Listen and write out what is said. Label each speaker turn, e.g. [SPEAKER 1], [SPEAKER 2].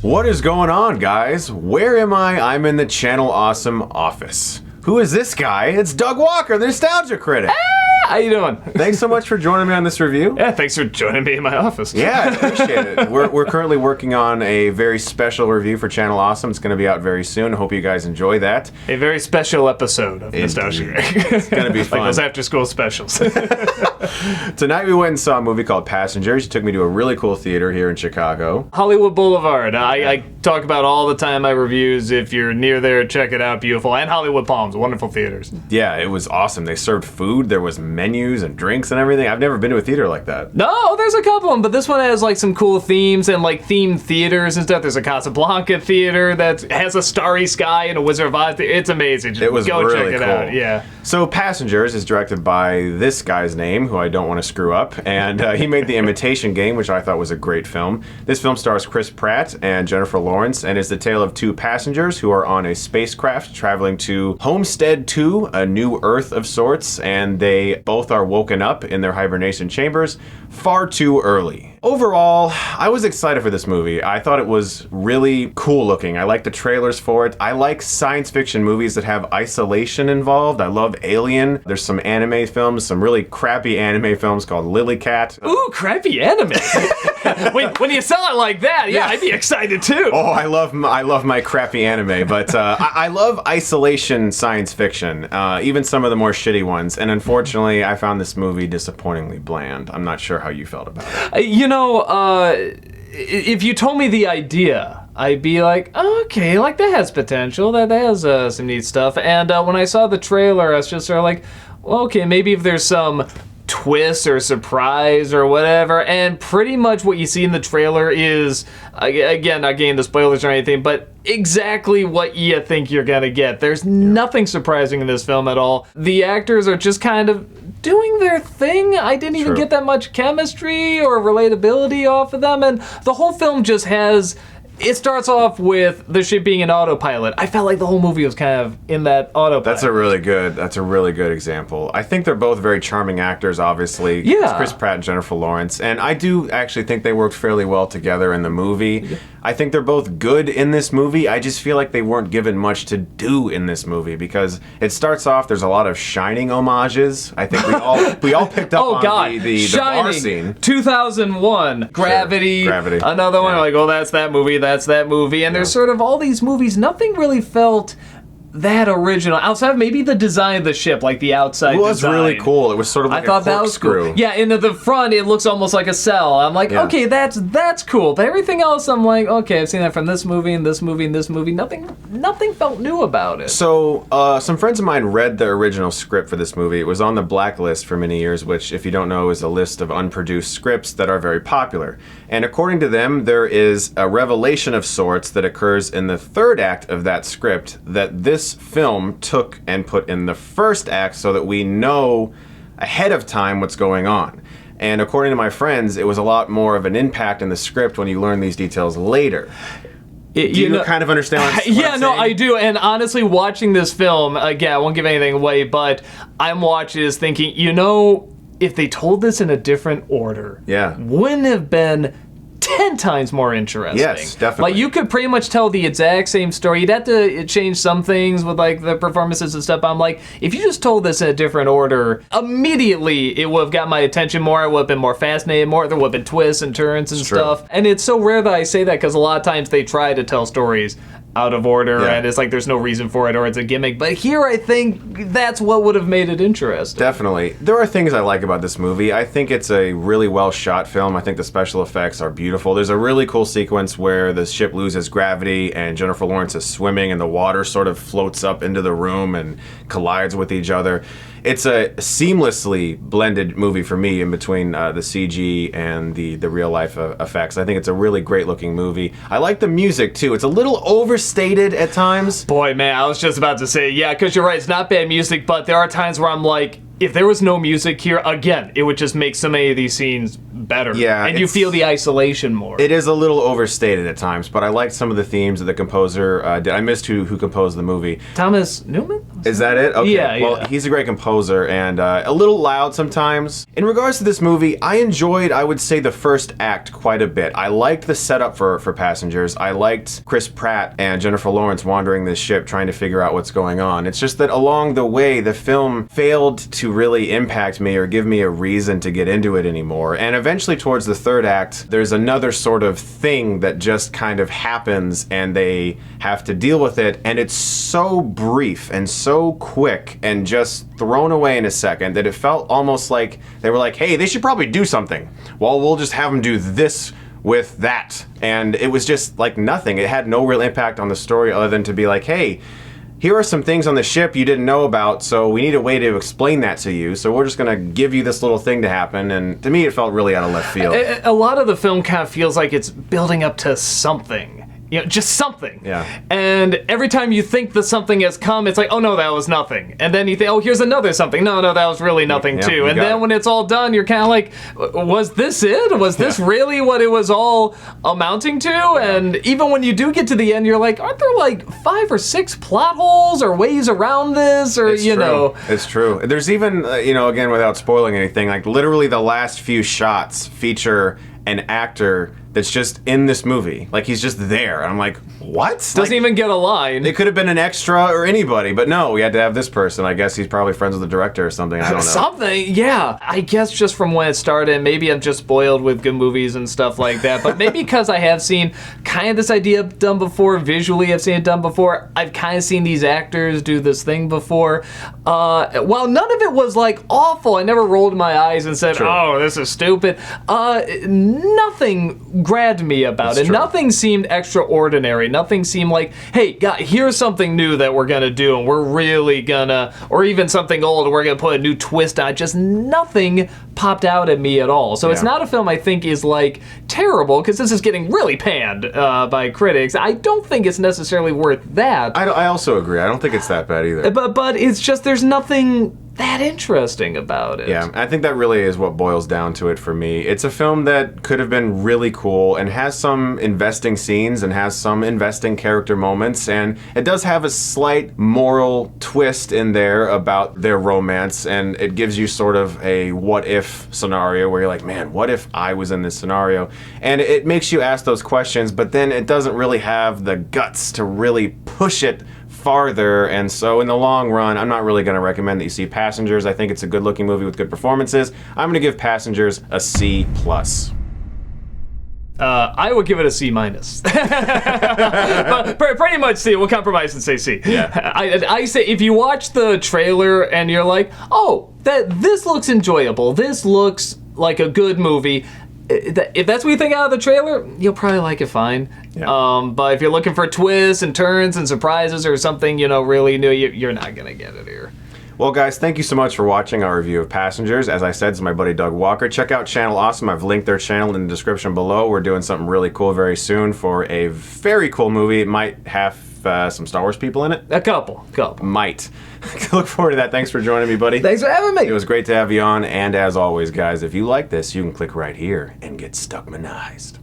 [SPEAKER 1] What is going on, guys? Where am I? I'm in the Channel Awesome office. Who is this guy? It's Doug Walker, the Nostalgia Critic.
[SPEAKER 2] How you doing?
[SPEAKER 1] Thanks so much for joining me on this review.
[SPEAKER 2] Yeah, thanks for joining me in my office.
[SPEAKER 1] Yeah, I appreciate it. We're currently working on a very special review for Channel Awesome. It's going to be out very soon. I hope you guys enjoy that.
[SPEAKER 2] A very special episode of Nostalgia Critic.
[SPEAKER 1] It's going to be fun.
[SPEAKER 2] Like those after-school specials.
[SPEAKER 1] Tonight we went and saw a movie called Passengers. You took me to a really cool theater here in Chicago.
[SPEAKER 2] Hollywood Boulevard. I talk about all the time in my reviews. If you're near there, check it out. Beautiful. And Hollywood Palms. Wonderful theaters.
[SPEAKER 1] Yeah, it was awesome. They served food. There was menus and drinks and everything. I've never been to a theater like that.
[SPEAKER 2] No, there's a couple of them, but this one has like some cool themes and like themed theaters and stuff. There's a Casablanca theater that has a starry sky and a Wizard of Oz theater. It's amazing. Just
[SPEAKER 1] It was
[SPEAKER 2] go
[SPEAKER 1] really
[SPEAKER 2] check it
[SPEAKER 1] cool.
[SPEAKER 2] out. Yeah.
[SPEAKER 1] So Passengers is directed by this guy's name, who I don't want to screw up, and he made The Imitation Game, which I thought was a great film. This film stars Chris Pratt and Jennifer Lawrence, and is the tale of two passengers who are on a spacecraft traveling to Homestead 2, a new Earth of sorts, and they both are woken up in their hibernation chambers far too early. Overall, I was excited for this movie. I thought it was really cool looking. I like the trailers for it. I like science fiction movies that have isolation involved. I love Alien. There's some anime films, some really crappy anime films called Lily Cat.
[SPEAKER 2] Ooh, crappy anime. when you sell it like that, yeah, I'd be excited too.
[SPEAKER 1] Oh, I love my crappy anime, but I love isolation science fiction, even some of the more shitty ones. And unfortunately, I found this movie disappointingly bland. I'm not sure how you felt about it.
[SPEAKER 2] If you told me the idea, I'd be like, oh, okay, like that has potential. That has some neat stuff. And when I saw the trailer, I was just sort of like, well, okay, maybe if there's some twist or surprise or whatever. And pretty much what you see in the trailer is, again, not getting the spoilers or anything, but exactly what you think you're gonna get. There's nothing surprising in this film at all. The actors are just kind of doing their thing. I didn't even get that much chemistry or relatability off of them, and the whole film just has... It starts off with the ship being an autopilot. I felt like the whole movie was kind of in that autopilot.
[SPEAKER 1] That's a really good example. I think they're both very charming actors, obviously.
[SPEAKER 2] Yeah.
[SPEAKER 1] It's Chris Pratt and Jennifer Lawrence. And I do actually think they worked fairly well together in the movie. Yeah. I think they're both good in this movie. I just feel like they weren't given much to do in this movie because it starts off, there's a lot of Shining homages. I think we all picked up on the bar scene.
[SPEAKER 2] 2001, Gravity, another one. Like, oh, that's that movie. And there's sort of all these movies. Nothing really felt that original, outside of maybe the design of the ship, like the outside design.
[SPEAKER 1] It was really cool. It was sort of like a corkscrew.
[SPEAKER 2] Cool. Yeah, into the front, it looks almost like a cell. I'm like, okay, that's cool. But everything else, I'm like, okay, I've seen that from this movie and this movie and this movie. Nothing felt new about it.
[SPEAKER 1] So, some friends of mine read the original script for this movie. It was on the Blacklist for many years, which, if you don't know, is a list of unproduced scripts that are very popular. And according to them, there is a revelation of sorts that occurs in the third act of that script that this film took and put in the first act so that we know ahead of time what's going on. And according to my friends, it was a lot more of an impact in the script when you learn these details later. Do you kind of understand what I'm saying?
[SPEAKER 2] I do. And honestly, watching this film, again, I won't give anything away, but I'm watching this thinking, if they told this in a different order, wouldn't have been 10 times more interesting.
[SPEAKER 1] Yes, definitely.
[SPEAKER 2] Like, you could pretty much tell the exact same story. You'd have to change some things with, like, the performances and stuff. I'm like, if you just told this in a different order, immediately it would have got my attention more. I would have been more fascinated more. There would have been twists and turns and stuff. And it's so rare that I say that because a lot of times they try to tell stories out of order, and it's like there's no reason for it, or it's a gimmick. But here, I think that's what would have made it interesting.
[SPEAKER 1] Definitely. There are things I like about this movie. I think it's a really well-shot film. I think the special effects are beautiful. There's a really cool sequence where the ship loses gravity, and Jennifer Lawrence is swimming, and the water sort of floats up into the room and collides with each other. It's a seamlessly blended movie for me in between the CG and the real-life effects. I think it's a really great-looking movie. I like the music, too. It's a little overstated at times.
[SPEAKER 2] Boy, man, I was just about to say, yeah, because you're right, it's not bad music, but there are times where I'm like, if there was no music here, again, it would just make so many of these scenes better.
[SPEAKER 1] Yeah,
[SPEAKER 2] and you feel the isolation more.
[SPEAKER 1] It is a little overstated at times, but I liked some of the themes that the composer did. I missed who composed the movie.
[SPEAKER 2] Thomas Newman?
[SPEAKER 1] Is that it? Okay.
[SPEAKER 2] Yeah,
[SPEAKER 1] well,
[SPEAKER 2] yeah.
[SPEAKER 1] he's a great composer and a little loud sometimes. In regards to this movie, I enjoyed, I would say, the first act quite a bit. I liked the setup for Passengers. I liked Chris Pratt and Jennifer Lawrence wandering this ship trying to figure out what's going on. It's just that along the way, the film failed to really impact me or give me a reason to get into it anymore. And eventually towards the third act, there's another sort of thing that just kind of happens and they have to deal with it. And it's so brief and so quick and just thrown away in a second that it felt almost like they were like, hey, they should probably do something. Well, we'll just have them do this with that. And it was just like nothing. It had no real impact on the story other than to be like, hey, here are some things on the ship you didn't know about, so we need a way to explain that to you. So we're just going to give you this little thing to happen. And to me, it felt really out of left field.
[SPEAKER 2] A lot of the film kind of feels like it's building up to something. You know, just something.
[SPEAKER 1] Yeah.
[SPEAKER 2] And every time you think the something has come, it's like, oh no, that was nothing. And then you think, oh, here's another something. No, that was really nothing
[SPEAKER 1] Yep,
[SPEAKER 2] too. And then when it's all done, you're kind of like, was this it? Was this really what it was all amounting to? And even when you do get to the end, you're like, aren't there like 5 or 6 plot holes or ways around this? Or,
[SPEAKER 1] It's
[SPEAKER 2] you
[SPEAKER 1] true.
[SPEAKER 2] know.
[SPEAKER 1] It's true. There's even, again, without spoiling anything, like literally the last few shots feature an actor that's just in this movie. Like, he's just there. And I'm like, what?
[SPEAKER 2] Doesn't even get a line.
[SPEAKER 1] It could have been an extra or anybody, but no, we had to have this person. I guess he's probably friends with the director or something. I don't know.
[SPEAKER 2] Something, yeah. I guess just from when it started, maybe I'm just spoiled with good movies and stuff like that, but maybe because I have seen kind of this idea done before, visually I've seen it done before, I've kind of seen these actors do this thing before. While none of it was like awful, I never rolled my eyes and said,
[SPEAKER 1] True.
[SPEAKER 2] oh, this is stupid. Nothing grabbed me about it.
[SPEAKER 1] true.
[SPEAKER 2] Nothing seemed extraordinary. Nothing seemed like, hey, God, here's something new that we're gonna do, and we're really gonna, or even something old, and we're gonna put a new twist on it. Just nothing popped out at me at all. So it's
[SPEAKER 1] Yeah.
[SPEAKER 2] not a film I think is like terrible, because this is getting really panned by critics. I don't think it's necessarily worth that.
[SPEAKER 1] I also agree. I don't think it's that bad either.
[SPEAKER 2] But it's just there's nothing that interesting about it.
[SPEAKER 1] Yeah, I think that really is what boils down to it for me. It's a film that could have been really cool and has some investing scenes and has some investing character moments, and it does have a slight moral twist in there about their romance, and it gives you sort of a what-if scenario where you're like, man, what if I was in this scenario? And it makes you ask those questions, but then it doesn't really have the guts to really push it farther, and so in the long run, I'm not really going to recommend that you see Passengers. I think it's a good-looking movie with good performances. I'm going to give Passengers a C+.
[SPEAKER 2] I would give it a C-. But pretty much C. We'll compromise and say C.
[SPEAKER 1] Yeah.
[SPEAKER 2] I say if you watch the trailer and you're like, oh, this looks enjoyable. This looks like a good movie. If that's what you think out of the trailer, you'll probably like it fine.
[SPEAKER 1] Yeah.
[SPEAKER 2] But if you're looking for twists and turns and surprises or something, really new, you're not gonna get it here.
[SPEAKER 1] Well, guys, thank you so much for watching our review of Passengers. As I said, it's my buddy Doug Walker. Check out Channel Awesome. I've linked their channel in the description below. We're doing something really cool very soon for a very cool movie. It might have some Star Wars people in it.
[SPEAKER 2] A couple.
[SPEAKER 1] Might. Look forward to that. Thanks for joining me, buddy.
[SPEAKER 2] Thanks for having me.
[SPEAKER 1] It was great to have you on. And as always, guys, if you like this, you can click right here and get Stuckmanized.